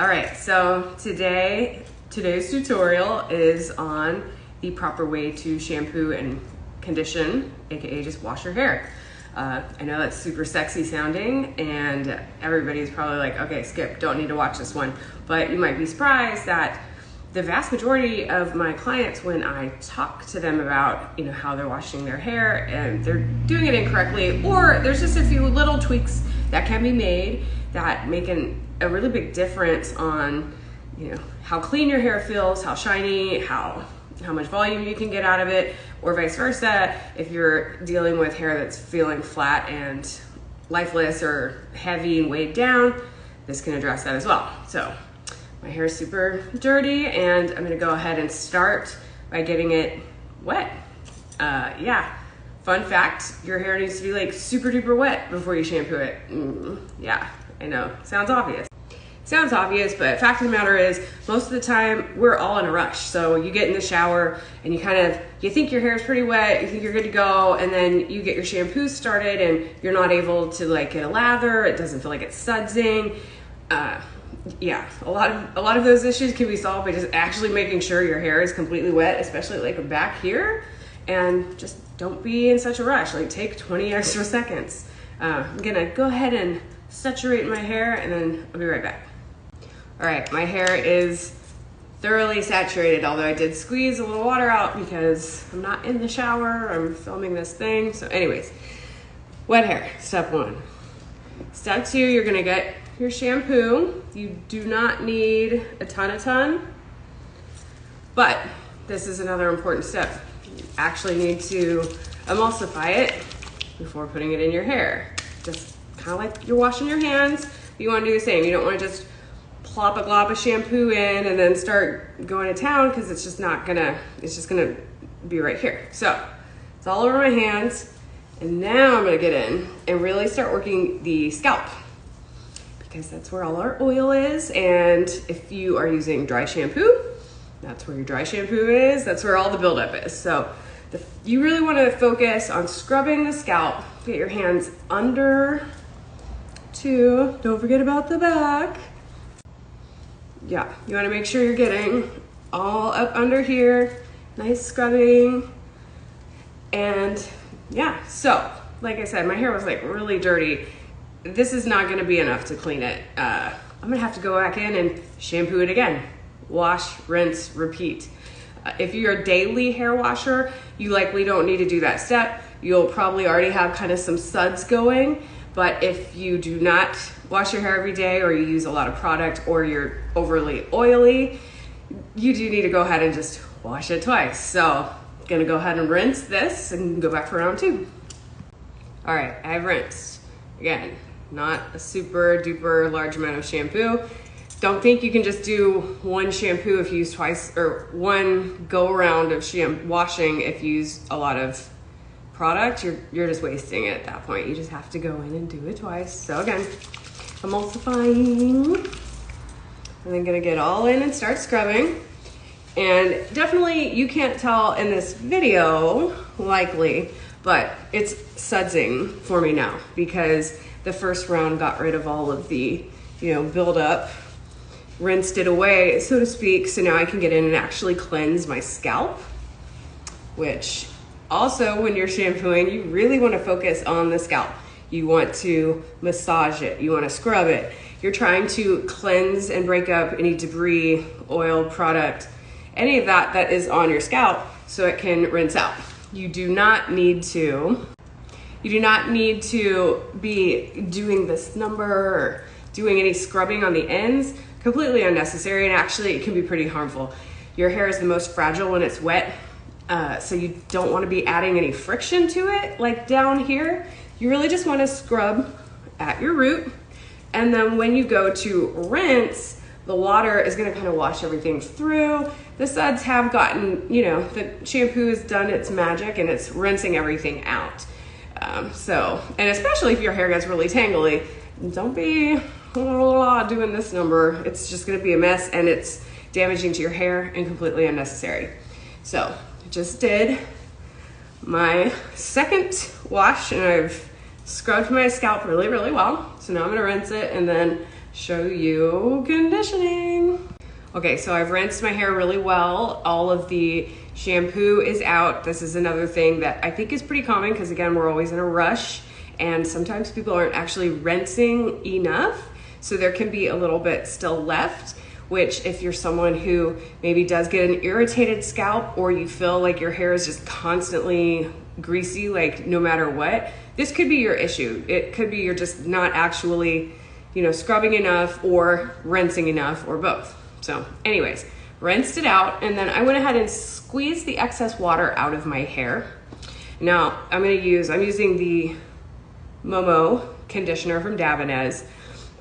All right, so today's tutorial is on the proper way to shampoo and condition, aka just wash your hair. I know that's super sexy sounding and everybody's probably like, okay, skip, don't need to watch this one. But you might be surprised that the vast majority of my clients, when I talk to them about, how they're washing their hair and they're doing it incorrectly, or there's just a few little tweaks that can be made that make a really big difference on, how clean your hair feels, how shiny, how much volume you can get out of it, or vice versa. If you're dealing with hair that's feeling flat and lifeless or heavy and weighed down, this can address that as well. So my hair is super dirty and I'm gonna go ahead and start by getting it wet. Fun fact, your hair needs to be like super duper wet before you shampoo it. Yeah, I know, sounds obvious. Sounds obvious, but fact of the matter is, most of the time, we're all in a rush. So you get in the shower and you think your hair is pretty wet, you think you're good to go, and then you get your shampoo started and you're not able to get a lather, it doesn't feel like it's sudsing. A lot of those issues can be solved by just actually making sure your hair is completely wet, especially back here, and just don't be in such a rush. Take 20 extra seconds. I'm gonna go ahead and saturate my hair and then I'll be right back. All right, my hair is thoroughly saturated, although I did squeeze a little water out because I'm not in the shower, I'm filming this thing. So anyways, wet hair, step one. Step two, you're gonna get your shampoo. You do not need a ton, but this is another important step. You actually need to emulsify it before putting it in your hair. Just kind of like you're washing your hands, you want to do the same. You don't want to just plop a glob of shampoo in and then start going to town, because it's just gonna be right here. So it's all over my hands, and now I'm gonna get in and really start working the scalp, because that's where all our oil is. And if you are using dry shampoo, that's where your dry shampoo is, that's where all the buildup is. So you really want to focus on scrubbing the scalp. Get your hands under too. Don't forget about the back. Yeah, you want to make sure you're getting all up under here. Nice scrubbing. And yeah, so like I said, my hair was really dirty. This is not going to be enough to clean it. I'm going to have to go back in and shampoo it again. Wash, rinse, repeat. If you're a daily hair washer, you likely don't need to do that step. You'll probably already have kind of some suds going. But if you do not wash your hair every day, or you use a lot of product, or you're overly oily, you do need to go ahead and just wash it twice. So I'm gonna go ahead and rinse this and go back for round two. All right, I've rinsed. Again, not a super duper large amount of shampoo. Don't think you can just do one shampoo if you use twice, or one go around of washing if you use a lot of product. You're just wasting it at that point. You just have to go in and do it twice. So again, emulsifying, and then gonna get all in and start scrubbing. And definitely, you can't tell in this video, likely, but it's sudsing for me now, because the first round got rid of all of the buildup, rinsed it away, so to speak. So now I can get in and actually cleanse my scalp, which also, when you're shampooing, you really want to focus on the scalp. You want to massage it, you want to scrub it. You're trying to cleanse and break up any debris, oil, product, any of that is on your scalp, so it can rinse out. You do not need to be doing this number or doing any scrubbing on the ends. Completely unnecessary, and actually it can be pretty harmful. Your hair is the most fragile when it's wet, so you don't want to be adding any friction to it, down here. You really just want to scrub at your root, and then when you go to rinse, the water is going to kind of wash everything through. The suds have gotten, the shampoo has done its magic and it's rinsing everything out. And especially if your hair gets really tangly, don't be doing this number. It's just going to be a mess, and it's damaging to your hair and completely unnecessary. So I just did my second wash, and I've scrubbed my scalp really, really well. So now I'm gonna rinse it, and then show you conditioning. Okay, so I've rinsed my hair really well. All of the shampoo is out. This is another thing that I think is pretty common because again, we're always in a rush and sometimes people aren't actually rinsing enough. So there can be a little bit still left, which if you're someone who maybe does get an irritated scalp or you feel like your hair is just constantly greasy, like no matter what, this could be your issue. It could be you're just not actually, scrubbing enough or rinsing enough or both. So anyways, rinsed it out and then I went ahead and squeezed the excess water out of my hair. Now I'm using the Momo conditioner from Davines.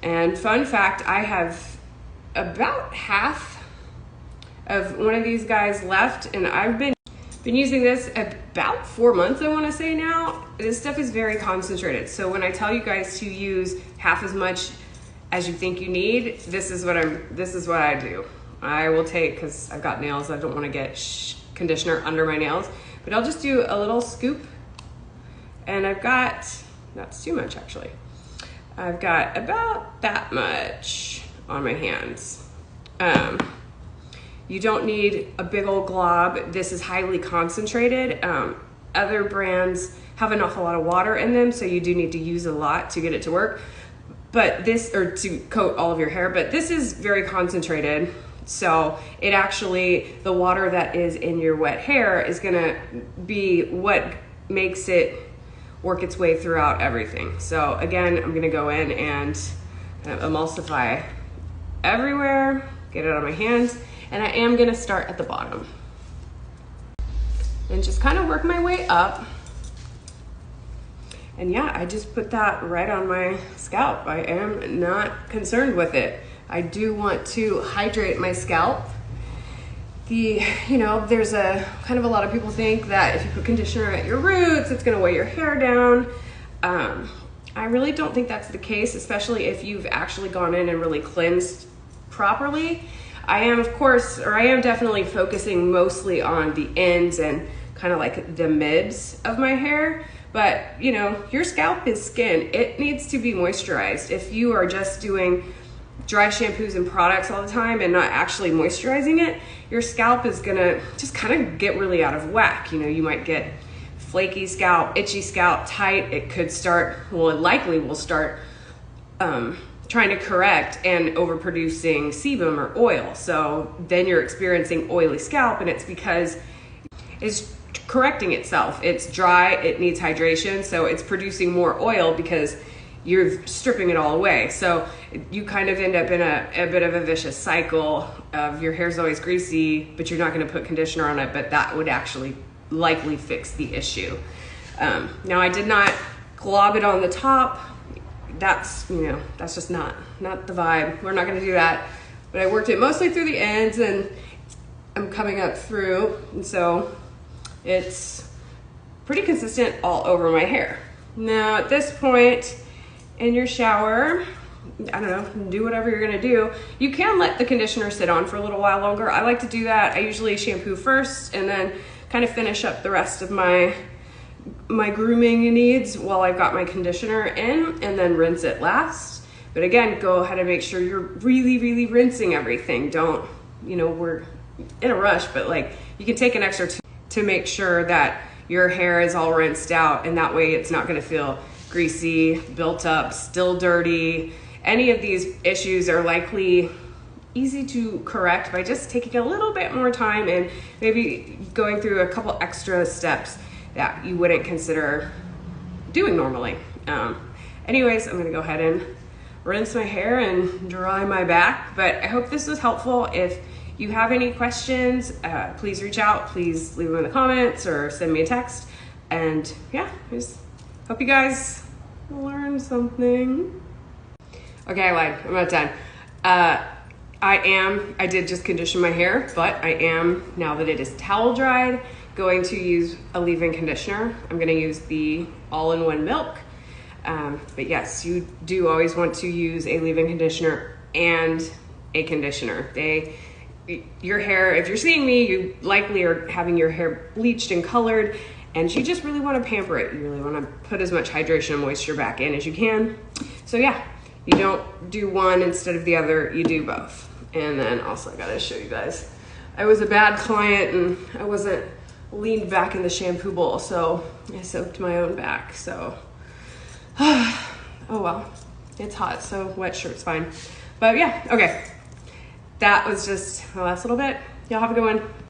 And fun fact, I have about half of one of these guys left and I've been using this about 4 months, I want to say now. This stuff is very concentrated. So when I tell you guys to use half as much as you think you need, this is what I do. I will take, because I've got nails, I don't want to get conditioner under my nails, but I'll just do a little scoop and I've got, that's too much actually. I've got about that much on my hands. You don't need a big old glob. This is highly concentrated. Other brands have an awful lot of water in them, so you do need to use a lot to get it to work. But this, or to coat all of your hair, but this is very concentrated. So it actually, the water that is in your wet hair is gonna be what makes it work its way throughout everything. So again, I'm gonna go in and emulsify everywhere, get it on my hands, and I am gonna start at the bottom and just kind of work my way up. And yeah, I just put that right on my scalp. I am not concerned with it. I do want to hydrate my scalp. There's a kind of a lot of people think that if you put conditioner at your roots, it's gonna weigh your hair down. I really don't think that's the case, especially if you've actually gone in and really cleansed properly. I am definitely focusing mostly on the ends and kind of like the mids of my hair. But your scalp is skin. It needs to be moisturized. If you are just doing dry shampoos and products all the time and not actually moisturizing it, your scalp is gonna just kind of get really out of whack. You might get flaky scalp, itchy scalp, tight. It could start, well, it likely will start trying to correct and overproducing sebum or oil. So then you're experiencing oily scalp and it's because it's correcting itself. It's dry, it needs hydration, so it's producing more oil because you're stripping it all away. So you kind of end up in a bit of a vicious cycle of your hair's always greasy, but you're not gonna put conditioner on it, but that would actually likely fix the issue. Now I did not glob it on the top. That's just not the vibe. We're not gonna do that. But I worked it mostly through the ends and I'm coming up through, and so it's pretty consistent all over my hair. Now at this point in your shower, I don't know, do whatever you're gonna do. You can let the conditioner sit on for a little while longer. I like to do that. I usually shampoo first and then kind of finish up the rest of my grooming needs while I've got my conditioner in, and then rinse it last. But again, go ahead and make sure you're really rinsing everything. Don't, we're in a rush, but like you can take an extra to make sure that your hair is all rinsed out, and that way it's not gonna feel greasy, built up, still dirty. Any of these issues are likely easy to correct by just taking a little bit more time and maybe going through a couple extra steps that you wouldn't consider doing normally. Anyways, I'm gonna go ahead and rinse my hair and dry my back, but I hope this was helpful. If you have any questions, please reach out. Please leave them in the comments or send me a text. And yeah, I just hope you guys learned something. Okay, I lied, I'm not done. I did just condition my hair, but I am, now that it is towel dried, going to use a leave-in conditioner. I'm gonna use the all-in-one milk. But yes, you do always want to use a leave-in conditioner and a conditioner. Your hair, if you're seeing me, you likely are having your hair bleached and colored, and you just really want to pamper it. You really want to put as much hydration and moisture back in as you can. So yeah, You don't do one instead of the other, you do both. And then also I gotta show you guys, I was a bad client and I wasn't leaned back in the shampoo bowl, so I soaked my own back. So, oh well, it's hot, so wet shirt's fine. But yeah, okay. That was just the last little bit. Y'all have a good one.